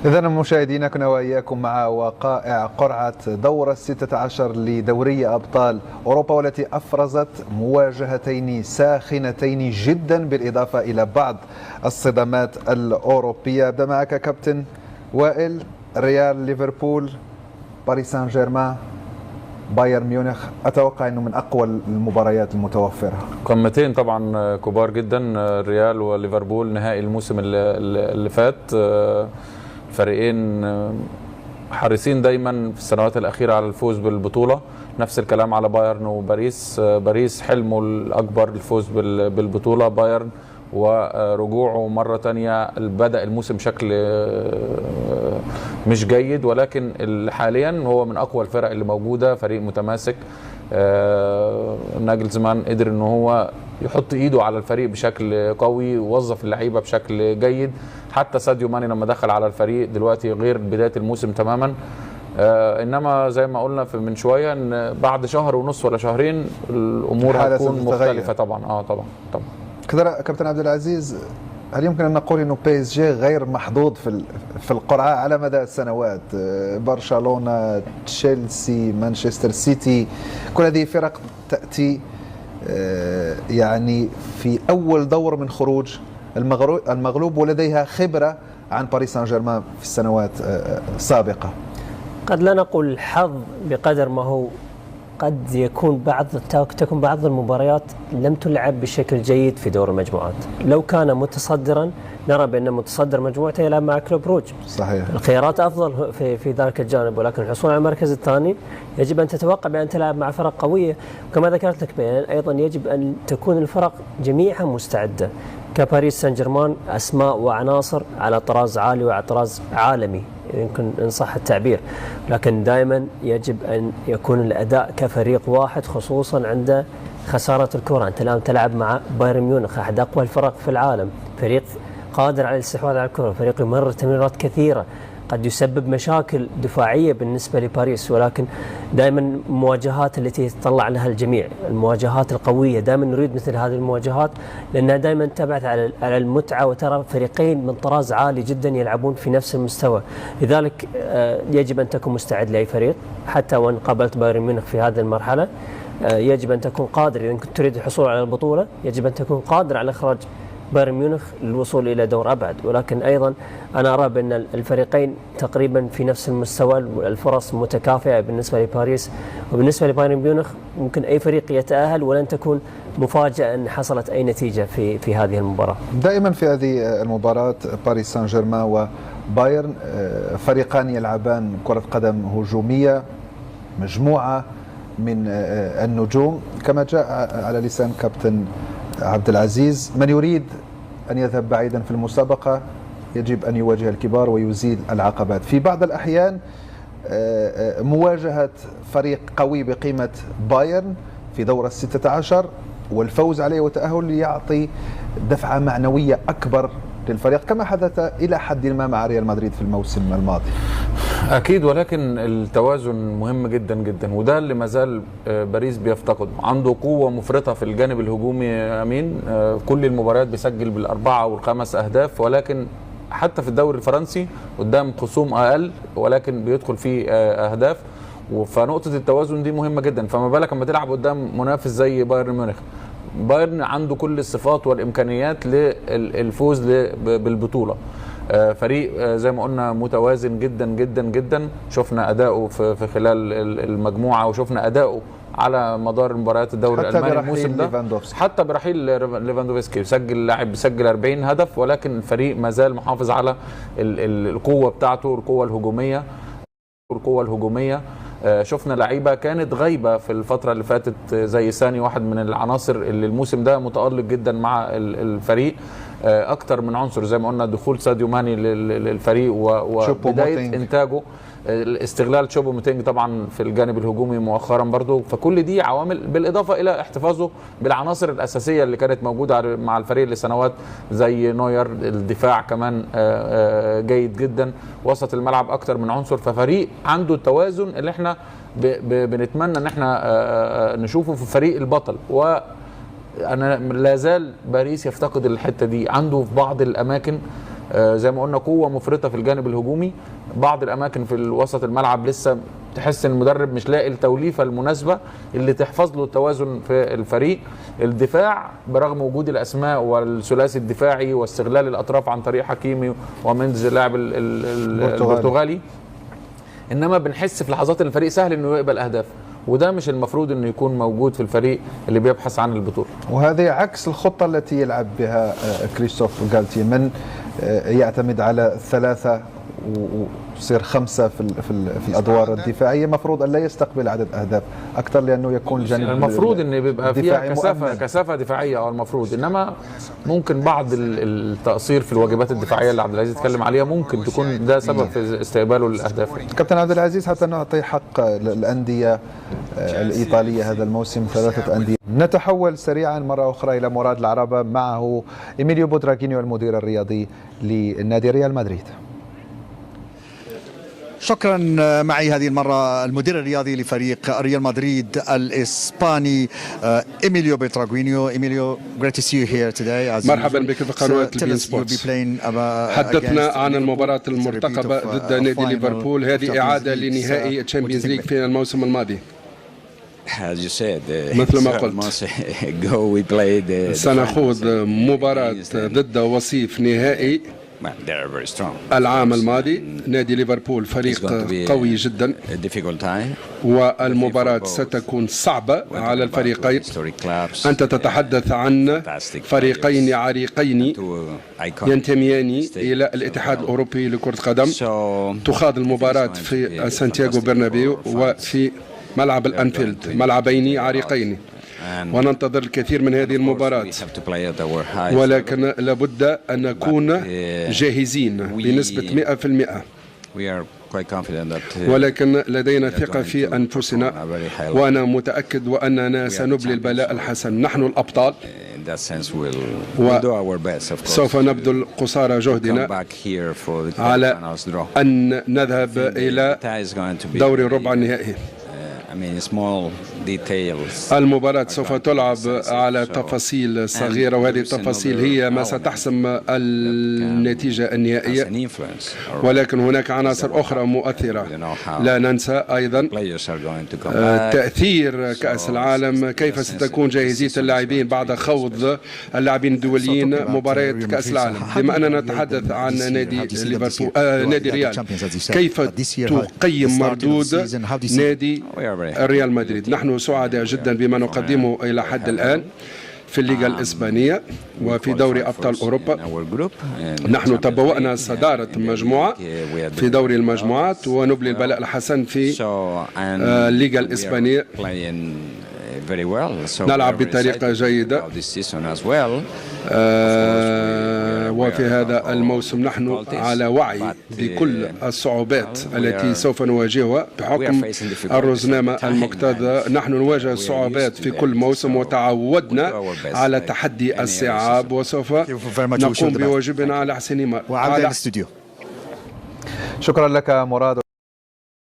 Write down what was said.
إذا مشاهدينا كنا وإياكم مع وقائع قرعة دور 16 لدوري أبطال أوروبا، والتي أفرزت مواجهتين ساخنتين جدا بالإضافة إلى بعض الصدمات الأوروبية. أبدأ معك كابتن وائل. ريال، ليفربول، باريس سان جيرمان، بايرن ميونخ، أتوقع أنه من أقوى المباريات المتوفرة. قمتين طبعا كبار جدا، ريال وليفربول نهائي الموسم اللي فات. فريقين حريصين دايما في السنوات الأخيرة على الفوز بالبطولة. نفس الكلام على بايرن وباريس. باريس حلمه الأكبر الفوز بالبطولة. بايرن ورجوعه مرة تانية بدأ الموسم بشكل مش جيد، ولكن حاليا هو من أقوى الفرق اللي موجودة، فريق متماسك. ناجلزمان قدر ان هو يحط ايده على الفريق بشكل قوي، ووظف اللعيبه بشكل جيد. حتى ساديو ماني لما دخل على الفريق دلوقتي غير بدايه الموسم تماما. انما زي ما قلنا من شويه ان بعد شهر ونص ولا شهرين الامور هتكون مختلفه طبعا. طبعا كده كابتن عبد العزيز، هل يمكن ان نقول انه بي اس جي غير محظوظ في القرعه على مدى السنوات؟ برشلونه، تشيلسي، مانشستر سيتي، كل هذه فرق تاتي يعني في اول دور من خروج المغلوب، ولديها خبره عن باريس سان جيرمان في السنوات السابقه. قد لا نقول حظ بقدر ما هو قد تكون بعض المباريات لم تلعب بشكل جيد في دور المجموعات. لو كان متصدرا نرى بأن متصدر مجموعته يلعب مع كلوب روج. صحيح. الخيارات أفضل في ذلك الجانب، ولكن الحصول على المركز الثاني يجب أن تتوقع بأن تلعب مع فرق قوية. وكما ذكرت لك بيان، أيضا يجب أن تكون الفرق جميعها مستعدة. كباريس سان جيرمان أسماء وعناصر على طراز عالي وعلى طراز عالمي يمكن إن صح التعبير، لكن دائما يجب أن يكون الأداء كفريق واحد، خصوصا عند خسارة الكرة. أنت الآن تلعب مع بايرن ميونخ، أحد أقوى الفرق في العالم، فريق قادر على الاستحواذ على الكرة، فريق يمرر تمريرات كثيرة، قد يسبب مشاكل دفاعية بالنسبة لباريس. ولكن دائما المواجهات التي يتطلع لها الجميع، المواجهات القوية، دائما نريد مثل هذه المواجهات لأنها دائما تبعث على المتعة، وترى فريقين من طراز عالي جدا يلعبون في نفس المستوى. لذلك يجب أن تكون مستعد لأي فريق، حتى وإن قابلت بايرن ميونخ في هذه المرحلة يجب أن تكون قادر. إذا كنت تريد الحصول على البطولة يجب أن تكون قادر على إخراج بايرن ميونخ للوصول إلى دور أبعد. ولكن أيضا أنا أرى بأن الفريقين تقريبا في نفس المستوى، الفرص متكافئة بالنسبة لباريس. وبالنسبة لبايرن ميونخ ممكن أي فريق يتأهل، ولن تكون مفاجأة أن حصلت أي نتيجة في هذه المباراة. دائما في هذه المباراة باريس سان جيرمان وبايرن فريقان يلعبان كرة قدم هجومية، مجموعة من النجوم، كما جاء على لسان كابتن عبد العزيز: من يريد أن يذهب بعيدا في المسابقة يجب أن يواجه الكبار ويزيل العقبات. في بعض الأحيان مواجهة فريق قوي بقيمة بايرن في دور 16 والفوز عليه والتأهل يعطي دفعة معنوية أكبر للفريق، كما حدث إلى حد ما مع ريال مدريد في الموسم الماضي. أكيد، ولكن التوازن مهم جدا جدا، وده اللي مازال باريس بيفتقده. عنده قوة مفرطة في الجانب الهجومي أمين، كل المباريات بيسجل بالأربعة والخمس أهداف، ولكن حتى في الدوري الفرنسي قدام خصوم أقل ولكن بيدخل فيه أهداف. فنقطة التوازن دي مهمة جدا، فما بالك لما تلعب قدام منافس زي بايرن ميونخ. بايرن عنده كل الصفات والإمكانيات للفوز بالبطولة. فريق زي ما قلنا متوازن جدا جدا جدا. شفنا أداؤه في خلال المجموعة، وشفنا أداؤه على مدار مباريات الدوري الألماني الموسم ده، حتى برحيل ليفاندوفسكي بيسجل 40 هدف، ولكن الفريق ما زال محافظ على القوة بتاعته، القوة الهجومية. شفنا لعيبه كانت غايبه في الفتره اللي فاتت زي ساني، واحد من العناصر اللي الموسم ده متالق جدا مع الفريق. اكتر من عنصر زي ما قلنا، دخول ساديو ماني للفريق وبدايه انتاجه، استغلال تشوبو موتينج طبعا في الجانب الهجومي مؤخرا برضو. فكل دي عوامل، بالاضافه الى احتفاظه بالعناصر الاساسيه اللي كانت موجوده مع الفريق لسنوات زي نوير. الدفاع كمان جيد جدا، وسط الملعب اكتر من عنصر. ففريق عنده التوازن اللي احنا بنتمنى ان احنا نشوفه في فريق البطل. وانا لا زال باريس يفتقد الحته دي، عنده في بعض الاماكن زي ما قلنا قوه مفرطه في الجانب الهجومي. بعض الاماكن في وسط الملعب لسه تحس ان المدرب مش لاقي التوليفه المناسبه اللي تحفظ له التوازن في الفريق. الدفاع برغم وجود الاسماء والثلاثي الدفاعي واستغلال الاطراف عن طريق حكيمي ومندز اللاعب البرتغالي، انما بنحس في لحظات الفريق سهل انه يقبل اهداف، وده مش المفروض انه يكون موجود في الفريق اللي بيبحث عن البطوله. وهذه عكس الخطه التي يلعب بها كريستوف غالتي، من يعتمد على 3 ويصير 5 في الادوار الدفاعيه، المفروض ان لا يستقبل عدد اهداف اكثر لانه يكون الجانب المفروض ان بيبقى فيها كثافه دفاعيه، او المفروض، انما ممكن بعض التقصير في الواجبات الدفاعيه اللي عبد العزيز اتكلم عليها ممكن تكون ده سبب في استقباله للاهداف. كابتن عبد العزيز، حتى نعطي حق الانديه الايطاليه هذا الموسم 3 انديه. نتحول سريعا مره اخرى الى مراد العربه، معه إيميليو بودراغينيو المدير الرياضي لنادي ريال مدريد. شكرا. معي هذه المرة المدير الرياضي لفريق ريال مدريد الإسباني إيميليو بودراغينيو. إيميليو, great to see you here today. مرحبا بك في قناة البين سبورتس. حدثنا عن المباراة المرتقبة ضد نادي ليفربول، هذه إعادة لنهائي تشامبيونز ليج في الموسم الماضي. مثل ما قلت سنخوض مباراة ضد وصيف نهائي العام الماضي. نادي ليفربول فريق قوي جدا، والمباراة ستكون صعبة على الفريقين. أنت تتحدث عن فريقين عريقين ينتميان إلى الاتحاد الأوروبي لكرة القدم. تخاض المباراة في سانتياغو برنابيو وفي ملعب الأنفيلد، ملعبين عريقين، وننتظر الكثير من هذه المباراة، ولكن لابد أن نكون جاهزين بنسبة 100%. ولكن لدينا ثقة في أنفسنا، وأنا متأكد وأننا سنبلي البلاء الحسن. نحن الأبطال، وسوف نبذل قصارى جهدنا على أن نذهب إلى دور ربع النهائي. المباراة سوف تلعب على تفاصيل صغيرة، وهذه التفاصيل هي ما ستحسم النتيجة النهائية، ولكن هناك عناصر أخرى مؤثرة. لا ننسى أيضا تأثير كأس العالم، كيف ستكون جاهزية اللاعبين بعد خوض اللاعبين الدوليين مباريات كأس العالم. بما أننا نتحدث عن نادي ليفربول، نادي ريال، كيف تقيم مردود نادي ريال مدريد؟ نحن سعداء جدا بما نقدمه إلى حد الآن في الليغا الإسبانية وفي دوري أبطال أوروبا. نحن تبوأنا صدارة مجموعة في دوري المجموعات، ونبلي البلاء الحسن في الليغا الإسبانية. نلعب بطريقة جيدة، وفي هذا الموسم نحن على وعي بكل الصعوبات التي سوف نواجهها بحكم الرزنامة المقتضى. نحن نواجه الصعوبات في كل موسم، وتعودنا على تحدي الصعاب، وسوف نقوم بواجبنا على حسن ما. شكرا لك مراد.